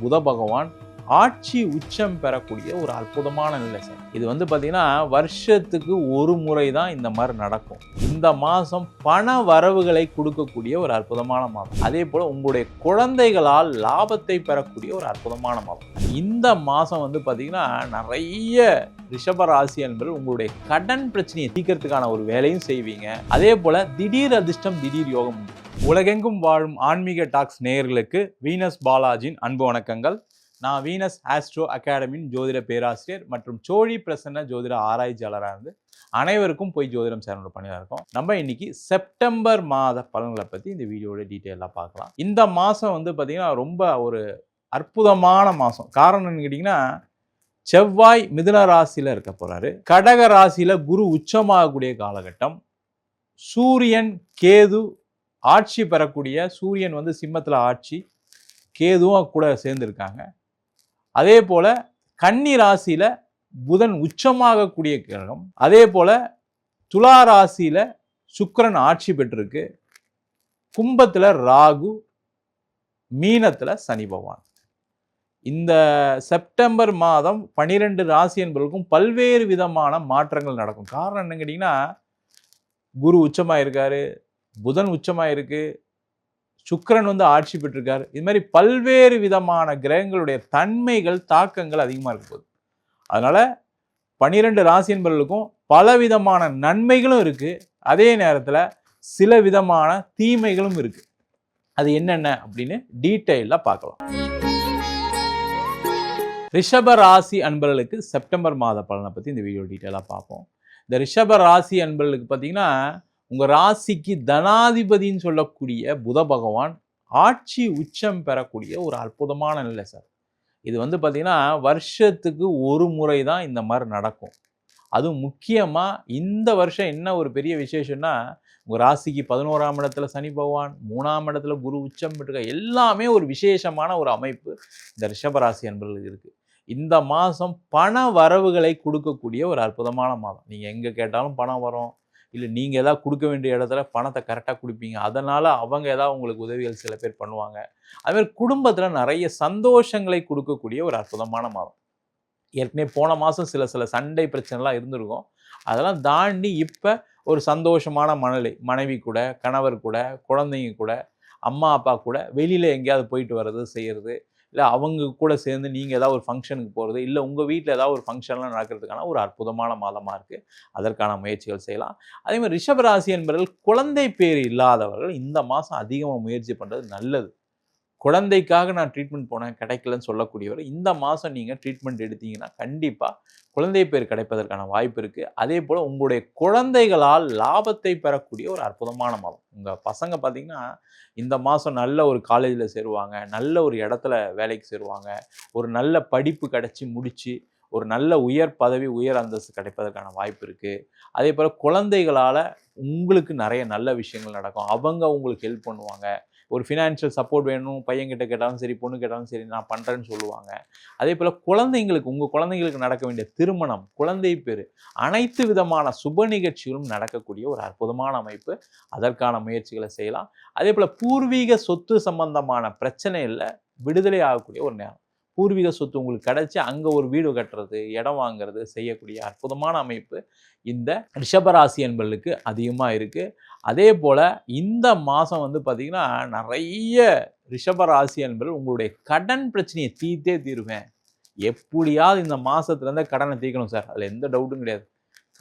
புத பகவான் ஆட்சி உச்சம் பெறக்கூடிய ஒரு அற்புதமான நிலை சார். இது பார்த்தீங்கன்னா வருஷத்துக்கு ஒரு முறை தான் இந்த மாதிரி நடக்கும். இந்த மாதம் பண வரவுகளை கொடுக்கக்கூடிய ஒரு அற்புதமான மாதம். அதே போல் உங்களுடைய குழந்தைகளால் லாபத்தை பெறக்கூடிய ஒரு அற்புதமான மாதம். இந்த மாதம் பார்த்தீங்கன்னா நிறைய ரிஷபராசி என்பது உங்களுடைய கடன் பிரச்சனையை தீர்க்கறதுக்கான ஒரு வேலையும் செய்வீங்க. அதே போல் திடீர் அதிர்ஷ்டம் திடீர் யோகம். உலகெங்கும் வாழும் ஆன்மீக டாக்ஸ் நேயர்களுக்கு வீனஸ் பாலாஜியின் அன்பு வணக்கங்கள். நான் வீனஸ் ஆஸ்ட்ரோ அகாடமியின் ஜோதிட பேராசிரியர் மற்றும் சோழி பிரசன்ன ஜோதிட ஆராய்ச்சியாளராக இருந்து அனைவருக்கும் போய் ஜோதிடம் சேனல் பண்ணிதான் இருக்கோம். நம்ம இன்னைக்கு செப்டம்பர் மாத பலன்களை பற்றி இந்த வீடியோட டீட்டெயிலாக பார்க்கலாம். இந்த மாதம் பார்த்தீங்கன்னா ரொம்ப ஒரு அற்புதமான மாதம். காரணம் கேட்டிங்கன்னா செவ்வாய் மிதுன ராசியில் இருக்க போகிறாரு. கடக ராசியில் குரு உச்சமாகக்கூடிய காலகட்டம். சூரியன் கேது ஆட்சி பெறக்கூடிய, சூரியன் சிம்மத்தில் ஆட்சி, கேதுவும் கூட சேர்ந்துருக்காங்க. அதே போல் கன்னி ராசியில் புதன் உச்சமாகக்கூடிய கிரகம். அதே போல் துலா ராசியில் சுக்கிரன் ஆட்சி பெற்றிருக்கு. கும்பத்தில் ராகு, மீனத்தில் சனி பகவான். இந்த செப்டம்பர் மாதம் 12 ராசி என்பவர்களுக்கும் பல்வேறு விதமான மாற்றங்கள் நடக்கும். காரணம் என்னன்னு கேட்டிங்கன்னா குரு உச்சமாக இருக்காரு, புதன் உச்சமாக இருக்கு, சுக்கிரன் ஆட்சி பெற்றிருக்காரு. இது மாதிரி பல்வேறு விதமான கிரகங்களுடைய தன்மைகள் தாக்கங்கள் அதிகமாக இருக்க போகுது. அதனால 12 ராசி என்பவர்களுக்கும் பல விதமான நன்மைகளும் இருக்கு, அதே நேரத்தில் சில விதமான தீமைகளும் இருக்கு. அது என்னென்ன அப்படின்னு டீட்டெயிலாக பார்க்கலாம். ரிஷப ராசி அன்பர்களுக்கு செப்டம்பர் மாத பலனை பற்றி இந்த வீடியோ டீட்டெயிலாக பார்ப்போம். இந்த ரிஷப ராசி அன்பர்களுக்கு பார்த்தீங்கன்னா உங்கள் ராசிக்கு தனாதிபதின்னு சொல்லக்கூடிய புத பகவான் ஆட்சி உச்சம் பெறக்கூடிய ஒரு அற்புதமான நிலை சார். இது பார்த்தீங்கன்னா வருஷத்துக்கு ஒரு முறை தான் இந்த மாதிரி நடக்கும். அதுவும் முக்கியமாக இந்த வருஷம் என்ன ஒரு பெரிய விசேஷம்னா, உங்கள் ராசிக்கு 11ஆம் இடத்துல சனி பகவான், 3ஆம் இடத்துல குரு உச்சம் பெற்றிருக்க, எல்லாமே ஒரு விசேஷமான ஒரு அமைப்பு இந்த ரிஷபராசி அன்பர்களுக்கு இருக்குது. இந்த மாதம் பண வரவுகளை கொடுக்கக்கூடிய ஒரு அற்புதமான மாதம். நீங்கள் எங்கே கேட்டாலும் பணம் வரும், இல்லை நீங்கள் எதாவது கொடுக்க வேண்டிய இடத்துல பணத்தை கரெக்டாக கொடுப்பீங்க. அதனால் அவங்க ஏதாவது உங்களுக்கு உதவிகள் சில பேர் பண்ணுவாங்க. அதுமாதிரி குடும்பத்தில் நிறைய சந்தோஷங்களை கொடுக்கக்கூடிய ஒரு அற்புதமான மாதம். ஏற்கனவே போன மாதம் சில சண்டை பிரச்சனைலாம் இருந்திருக்கும். அதெல்லாம் தாண்டி இப்போ ஒரு சந்தோஷமான மனநிலை, மனைவி கூட, கணவர் கூட, குழந்தைங்க கூட, அம்மா அப்பா கூட வெளியில் எங்கேயாவது போயிட்டு வர்றது செய்கிறது, இல்லை அவங்க கூட சேர்ந்து நீங்கள் ஏதாவது ஒரு ஃபங்க்ஷனுக்கு போகிறது, இல்லை உங்கள் வீட்டில் ஏதாவது ஒரு ஃபங்க்ஷன்லாம் நடக்கிறதுக்கான ஒரு அற்புதமான மாதமாக இருக்குது. அதற்கான முயற்சிகள் செய்யலாம். அதேமாதிரி ரிஷபராசி என்பவர்கள் குழந்தை பேர் இல்லாதவர்கள் இந்த மாதம் அதிகமாக முயற்சி பண்ணுறது நல்லது. குழந்தைக்காக நான் ட்ரீட்மெண்ட் போனேன் கிடைக்கலன்னு சொல்லக்கூடியவர் இந்த மாதம் நீங்கள் ட்ரீட்மெண்ட் எடுத்தீங்கன்னா கண்டிப்பாக குழந்தை பேர் கிடைப்பதற்கான வாய்ப்பு இருக்குது. அதே போல் உங்களுடைய குழந்தைகளால் லாபத்தை பெறக்கூடிய ஒரு அற்புதமான மாதம். உங்கள் பசங்க பார்த்திங்கன்னா இந்த மாதம் நல்ல ஒரு காலேஜில் சேருவாங்க, நல்ல ஒரு இடத்துல வேலைக்கு சேருவாங்க, ஒரு நல்ல படிப்பு கிடச்சி முடித்து ஒரு நல்ல உயர் பதவி, உயர் அந்தஸ்து கிடைப்பதற்கான வாய்ப்பு இருக்குது. அதே போல் குழந்தைகளால் உங்களுக்கு நிறைய நல்ல விஷயங்கள் நடக்கும். அவங்க உங்களுக்கு ஹெல்ப் பண்ணுவாங்க. ஒரு ஃபினான்ஷியல் சப்போர்ட் வேணும், பையன்கிட்ட கேட்டாலும் சரி, பொண்ணு கேட்டாலும் சரி, நான் பண்ணுறேன்னு சொல்லுவாங்க. அதே போல் குழந்தைங்களுக்கு, உங்கள் குழந்தைங்களுக்கு நடக்க வேண்டிய திருமணம், குழந்தை பேர், அனைத்து விதமான சுப நிகழ்ச்சிகளும் நடக்கக்கூடிய ஒரு அற்புதமான அமைப்பு. அதற்கான முயற்சிகளை செய்யலாம். அதே போல் பூர்வீக சொத்து சம்பந்தமான பிரச்சனையில் விடுதலை ஆகக்கூடிய ஒரு நேரம். பூர்வீக சொத்து உங்களுக்கு கிடைச்சி அங்கே ஒரு வீடு கட்டுறது, இடம் வாங்கிறது செய்யக்கூடிய அற்புதமான அமைப்பு இந்த ரிஷபராசி என்பர்களுக்கு அதிகமாக இருக்குது. அதே போல் இந்த மாதம் பார்த்திங்கன்னா நிறைய ரிஷபராசி என்பர்கள் உங்களுடைய கடன் பிரச்சனையை தீர்த்தே தீருவேன், எப்படியாவது இந்த மாதத்துலேருந்து கடனை தீர்க்கணும் சார், அதில் எந்த டவுட்டும் கிடையாது.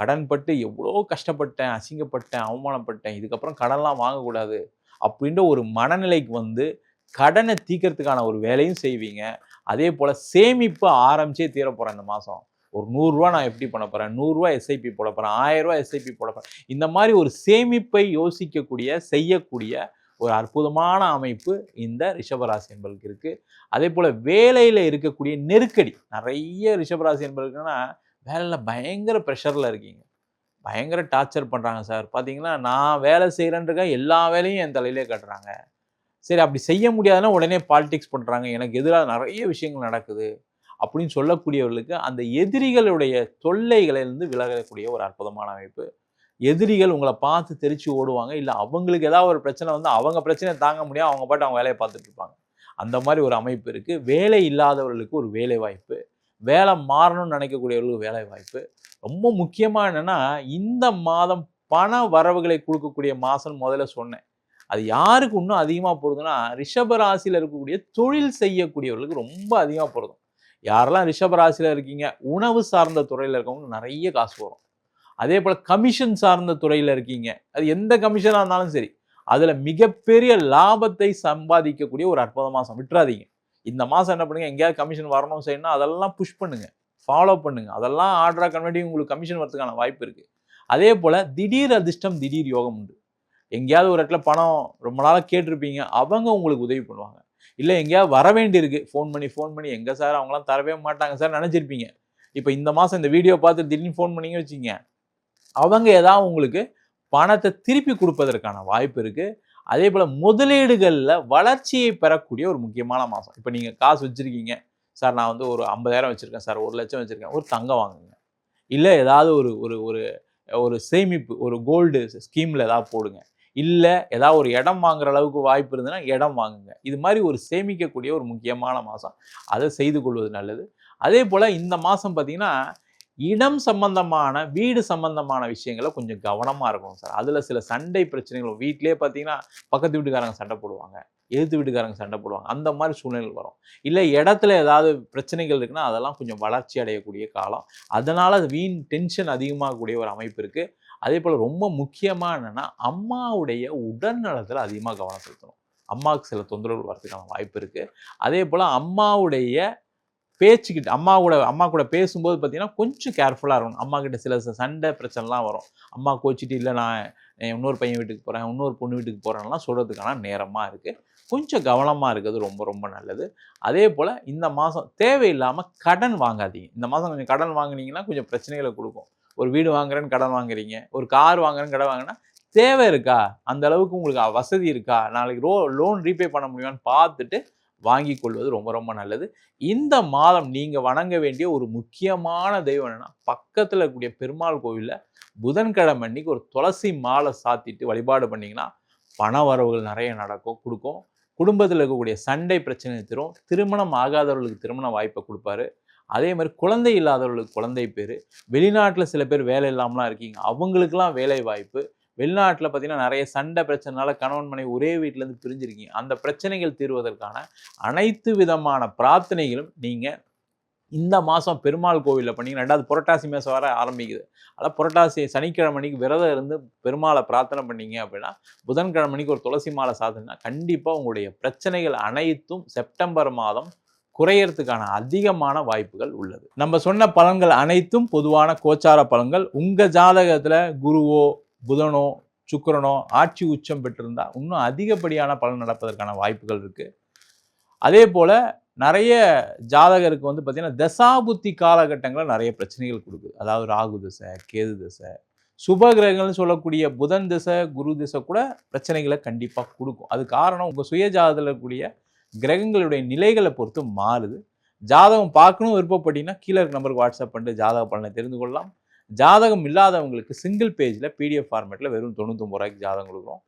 கடன் பட்டு எவ்வளோ கஷ்டப்பட்டேன், அசிங்கப்பட்டேன், அவமானப்பட்டேன், இதுக்கப்புறம் கடன்லாம் வாங்கக்கூடாது அப்படின்ற ஒரு மனநிலைக்கு கடனை தீர்க்கறதுக்கான ஒரு வேலையும் செய்வீங்க. அதே போல் சேமிப்பு ஆரம்பிச்சே தீர போகிறேன் இந்த மாதம். ஒரு 100 ரூபா நான் எப்படி பண்ண போகிறேன், 100 ரூபா எஸ்ஐபி போட போகிறேன், 1000 ரூபா எஸ்ஐபி போட போகிறேன். இந்த மாதிரி ஒரு சேமிப்பை யோசிக்கக்கூடிய, செய்யக்கூடிய ஒரு அற்புதமான அமைப்பு இந்த ரிஷபராசி என்பர்களுக்கு இருக்குது. அதே போல் வேலையில் இருக்கக்கூடிய நெருக்கடி, நிறைய ரிஷபராசி என்பர்களுக்குன்னா வேலையில் பயங்கர ப்ரெஷரில் இருக்கீங்க, பயங்கர டார்ச்சர் பண்ணுறாங்க சார். பார்த்தீங்கன்னா நான் வேலை செய்கிறேன்றக்க எல்லா வேலையும் என் தலையிலே கட்டுறாங்க. சரி, அப்படி செய்ய முடியாதுன்னா உடனே பாலிடிக்ஸ் பண்ணுறாங்க, எனக்கு எதிராக நிறைய விஷயங்கள் நடக்குது அப்படின்னு சொல்லக்கூடியவர்களுக்கு அந்த எதிரிகளுடைய தொல்லைகளிலிருந்து விலகக்கூடிய ஒரு அற்புதமான அமைப்பு. எதிரிகள் உங்களை பார்த்து தெரிச்சு ஓடுவாங்க. இல்லை அவங்களுக்கு ஏதாவது ஒரு பிரச்சனை அவங்க பிரச்சனையை தாங்க முடியாது, அவங்க பாட்டு அவங்க வேலையை பார்த்துட்டு இருப்பாங்க. அந்த மாதிரி ஒரு அமைப்பு இருக்குது. வேலை இல்லாதவர்களுக்கு ஒரு வேலை வாய்ப்பு, வேலை மாறணும்னு நினைக்கக்கூடியவர்களுக்கு வேலை வாய்ப்பு. ரொம்ப முக்கியமாக என்னென்னா, இந்த மாதம் பண வரவுகளை கொடுக்கக்கூடிய மாதம் முதல்ல சொன்னேன். அது யாருக்கு இன்னும் அதிகமாக போடுதுன்னா, ரிஷப ராசியில் இருக்கக்கூடிய தொழில் செய்யக்கூடியவர்களுக்கு ரொம்ப அதிகமாக போடுதும். யாரெல்லாம் ரிஷப ராசியில் இருக்கீங்க, உணவு சார்ந்த துறையில் இருக்கவங்க நிறைய காசு வரும். அதே போல் கமிஷன் சார்ந்த துறையில் இருக்கீங்க, அது எந்த கமிஷனாக இருந்தாலும் சரி, அதில் மிகப்பெரிய லாபத்தை சம்பாதிக்கக்கூடிய ஒரு அற்புத மாதம். விட்டுறாதீங்க. இந்த மாதம் என்ன பண்ணுங்க, எங்கேயாவது கமிஷன் வரணும் செய்யணும், அதெல்லாம் புஷ் பண்ணுங்க, ஃபாலோ பண்ணுங்க. அதெல்லாம் ஆர்டராக கன்வெர்ட் உங்களுக்கு கமிஷன் வரதுக்கான வாய்ப்பு இருக்குது. அதே போல் திடீர் அதிர்ஷ்டம், திடீர் யோகம் உண்டு. எங்கேயாவது ஒரு இடத்துல பணம் ரொம்ப நாளாக கேட்டிருப்பீங்க, அவங்க உங்களுக்கு உதவி பண்ணுவாங்க. இல்லை எங்கேயாவது வர வேண்டியிருக்கு, ஃபோன் பண்ணி எங்கே சார் அவங்களாம் தரவே மாட்டாங்க சார் நினச்சிருப்பீங்க. இப்போ இந்த மாதம் இந்த வீடியோ பார்த்து திடீர்னு ஃபோன் பண்ணிங்க வச்சுங்க, அவங்க ஏதாவது உங்களுக்கு பணத்தை திருப்பி கொடுப்பதற்கான வாய்ப்பு இருக்குது. அதே போல் முதலீடுகளில் வளர்ச்சியை பெறக்கூடிய ஒரு முக்கியமான மாதம். இப்போ நீங்கள் காசு வச்சுருக்கீங்க சார், நான் வந்து ஒரு 50,000 வச்சுருக்கேன் சார், 1,00,000 வச்சுருக்கேன், ஒரு தங்கம் வாங்குங்க. இல்லை ஏதாவது ஒரு ஒரு ஒரு ஒரு சேமிப்பு, ஒரு கோல்டு ஸ்கீமில் ஏதாவது போடுங்க. இல்லை ஏதாவது ஒரு இடம் வாங்குற அளவுக்கு வாய்ப்பு இருந்ததுன்னா இடம் வாங்குங்க. இது மாதிரி ஒரு சேமிக்கக்கூடிய ஒரு முக்கியமான மாதம். அதை செய்து கொள்வது நல்லது. அதே போல் இந்த மாதம் பார்த்திங்கன்னா, இடம் சம்பந்தமான, வீடு சம்பந்தமான விஷயங்களை கொஞ்சம் கவனமாக இருக்கணும் சார். அதில் சில சண்டை பிரச்சனைகள் வீட்டிலே பார்த்தீங்கன்னா, பக்கத்து வீட்டுக்காரங்க சண்டை போடுவாங்க, எதிர்த்து வீட்டுக்காரங்க சண்டை போடுவாங்க. அந்த மாதிரி சூழ்நிலைகள் வரும். இல்லை இடத்துல ஏதாவது பிரச்சனைகள் இருக்குன்னா அதெல்லாம் கொஞ்சம் வளர்ச்சி அடையக்கூடிய காலம். அதனால் அது வீண் டென்ஷன் அதிகமாகக்கூடிய ஒரு அமைப்பு இருக்குது. அதே போல் ரொம்ப முக்கியமாக என்னென்னா, அம்மாவுடைய உடல்நலத்தில் அதிகமாக கவனம் செலுத்தணும். அம்மாவுக்கு சில தொந்தரவுகள் வரதுக்கான வாய்ப்பு இருக்குது. அதே போல் அம்மாவுடைய பேச்சுக்கிட்ட அம்மா கூட பேசும்போது பார்த்தீங்கன்னா கொஞ்சம் கேர்ஃபுல்லாக இருக்கணும். அம்மா கிட்ட சில சண்டை பிரச்சனைலாம் வரும். அம்மா கோச்சிட்டு இல்லை நான் இன்னொரு பையன் வீட்டுக்கு போகிறேன், இன்னொரு பொண்ணு வீட்டுக்கு போகிறேன்லாம் சொல்கிறதுக்கான நேரமாக இருக்குது. கொஞ்சம் கவனமாக இருக்கிறது ரொம்ப ரொம்ப நல்லது. அதே போல் இந்த மாதம் தேவையில்லாமல் கடன் வாங்காதீங்க. இந்த மாதம் கொஞ்சம் கடன் வாங்கினீங்கன்னா கொஞ்சம் பிரச்சனைகளை கொடுக்கும். ஒரு வீடு வாங்குறேன்னு கடன் வாங்குறீங்க, ஒரு கார் வாங்குறேன்னு கடன் வாங்கினா தேவை இருக்கா, அந்த அளவுக்கு உங்களுக்கு வசதி இருக்கா, நாளைக்கு லோன் ரீபே பண்ண முடியுமான்னு பார்த்துட்டு வாங்கி கொள்வது ரொம்ப ரொம்ப நல்லது. இந்த மாதம் நீங்கள் வணங்க வேண்டிய ஒரு முக்கியமான தெய்வம் என்னென்னா, பக்கத்தில் இருக்கக்கூடிய பெருமாள் கோவிலில் புதன்கிழமை அன்னைக்கு ஒரு துளசி மாலை சாத்திட்டு வழிபாடு பண்ணிங்கன்னா பண வரவுகள் நிறைய நடக்கும், கொடுக்கும். குடும்பத்தில் இருக்கக்கூடிய சண்டை பிரச்சனை தரும். திருமணம் ஆகாதவர்களுக்கு திருமண வாய்ப்பை கொடுப்பாரு. அதே மாதிரி குழந்தை இல்லாதவர்களுக்கு குழந்தை பேர். வெளிநாட்டில் சில பேர் வேலை இல்லாமலாம் இருக்கீங்க, அவங்களுக்கெல்லாம் வேலை வாய்ப்பு. வெளிநாட்டில் பார்த்தீங்கன்னா நிறைய சண்டை பிரச்சனைனால கணவன் மனைவி ஒரே வீட்டிலேருந்து பிரிஞ்சிருக்கீங்க, அந்த பிரச்சனைகள் தீர்வதற்கான அனைத்து விதமான பிரார்த்தனைகளும் நீங்கள் இந்த மாதம் பெருமாள் கோவிலில் பண்ணிங்கன்னா, 2வது புரட்டாசி மாதம் வர ஆரம்பிக்குது. அதாவது புரட்டாசி சனிக்கிழமை அன்னைக்கு விரதம் இருந்து பெருமாளை பிரார்த்தனை பண்ணீங்க அப்படின்னா, புதன்கிழமை அன்னைக்கு ஒரு துளசி மாலை சாத்தினா கண்டிப்பாக உங்களுடைய பிரச்சனைகள் அனைத்தும் செப்டம்பர் மாதம் குறையறதுக்கான அதிகமான வாய்ப்புகள் உள்ளது. நம்ம சொன்ன பலன்கள் அனைத்தும் பொதுவான கோச்சார பலன்கள். உங்கள் ஜாதகத்தில் குருவோ புதனோ சுக்கிரனோ ஆட்சி உச்சம் பெற்றிருந்தால் இன்னும் அதிகப்படியான பலன் நடப்பதற்கான வாய்ப்புகள் இருக்குது. அதே போல் நிறைய ஜாதகருக்கு வந்து பார்த்திங்கன்னா தசாபுத்தி காலகட்டங்களில் நிறைய பிரச்சனைகள் கொடுக்குது. அதாவது ராகு திசை, கேது திசை, சுப கிரகங்கள்னு சொல்லக்கூடிய புதன் திசை, குரு திசை கூட பிரச்சனைகளை கண்டிப்பாக கொடுக்கும். அது காரணம் உங்கள் சுய ஜாதகத்தில் இருக்கக்கூடிய கிரகங்களுடைய நிலைகளை பொறுத்து மாறுது. ஜாதகம் பார்க்கணும் விருப்பப்பட்டீங்கன்னா கீழே இருக்க நம்பருக்கு வாட்ஸ்அப் பண்ணிட்டு ஜாதக பலனை தெரிந்து கொள்ளலாம். ஜாதகம் இல்லாதவங்களுக்கு சிங்கிள் பேஜில் பிடிஎஃப் ஃபார்மேட்டில் வெறும் 99 ரூபாய்க்கு ஜாதகம் கொடுக்குறோம்.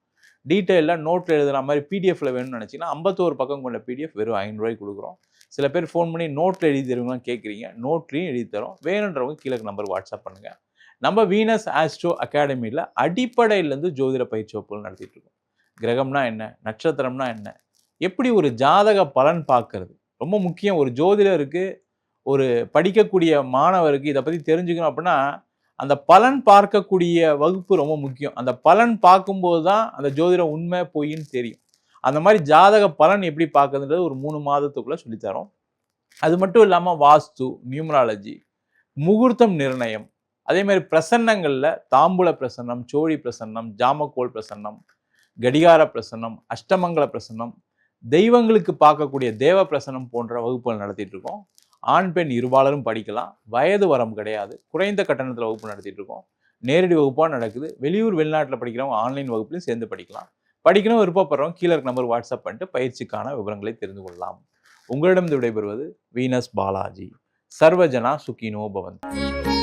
டீட்டெயிலாக நோட்டில் எழுதுகிற மாதிரி பிடிஎஃப்ல வேணும்னு நினச்சிங்கன்னா 51 பக்கம் கொண்ட பிடிஎஃப் வெறும் 500 ரூபாய்க்கு கொடுக்குறோம். சில பேர் ஃபோன் பண்ணி நோட்டில் எழுதி தருவீங்களான்னு கேட்குறீங்க, நோட்லையும் எழுதி தரோம். வேணுன்றவங்க கீழே நம்பருக்கு வாட்ஸ்அப் பண்ணுங்கள். நம்ம வீனஸ் ஆஸ்ட்ரோ அகாடமியில் அடிப்படையிலேருந்து ஜோதிட பயிற்சி வகுப்புகள் நடத்திட்டு இருக்கோம். கிரகம்னா என்ன, நட்சத்திரம்னா என்ன, எப்படி ஒரு ஜாதக பலன் பார்க்கறது ரொம்ப முக்கியம். ஒரு ஜோதிடருக்கு, ஒரு படிக்கக்கூடிய மாணவருக்கு இதை பற்றி தெரிஞ்சுக்கணும் அப்படின்னா அந்த பலன் பார்க்கக்கூடிய வகுப்பு ரொம்ப முக்கியம். அந்த பலன் பார்க்கும்போது தான் அந்த ஜோதிடம் உண்மை பொய்ன்னு தெரியும். அந்த மாதிரி ஜாதக பலன் எப்படி பார்க்குறதுன்றது ஒரு 3 மாதத்துக்குள்ளே சொல்லித்தரோம். அது மட்டும் இல்லாமல் வாஸ்து, நியூமராலஜி, முகூர்த்தம் நிர்ணயம், அதே மாதிரி பிரசன்னங்களில் தாம்பூல பிரசன்னம், சோழி பிரசன்னம், ஜாமக்கோல் பிரசன்னம், கடிகார பிரசன்னம், அஷ்டமங்கல பிரசன்னம், தெய்வங்களுக்கு பார்க்கக்கூடிய தேவ பிரசன்னம் போன்ற வகுப்புகள் நடத்திட்டு இருக்கோம். ஆண் பெண் இருபாலரும் படிக்கலாம். வயது வரம் கிடையாது. குறைந்த கட்டணத்தில் வகுப்பு நடத்திட்டு இருக்கோம். நேரடி வகுப்பாக நடக்குது. வெளியூர் வெளிநாட்டில் படிக்கிறவங்க ஆன்லைன் வகுப்புலையும் சேர்ந்து படிக்கலாம். படிக்கணும் விருப்பப்படுறவங்க கீழே இருக்க நம்பர் வாட்ஸ்அப் பண்ணிட்டு பயிற்சிக்கான விவரங்களை தெரிந்து கொள்ளலாம். உங்களிடம் விடைபெறுவது வீனஸ் பாலாஜி. சர்வஜனா சுகினோ பவந்தி.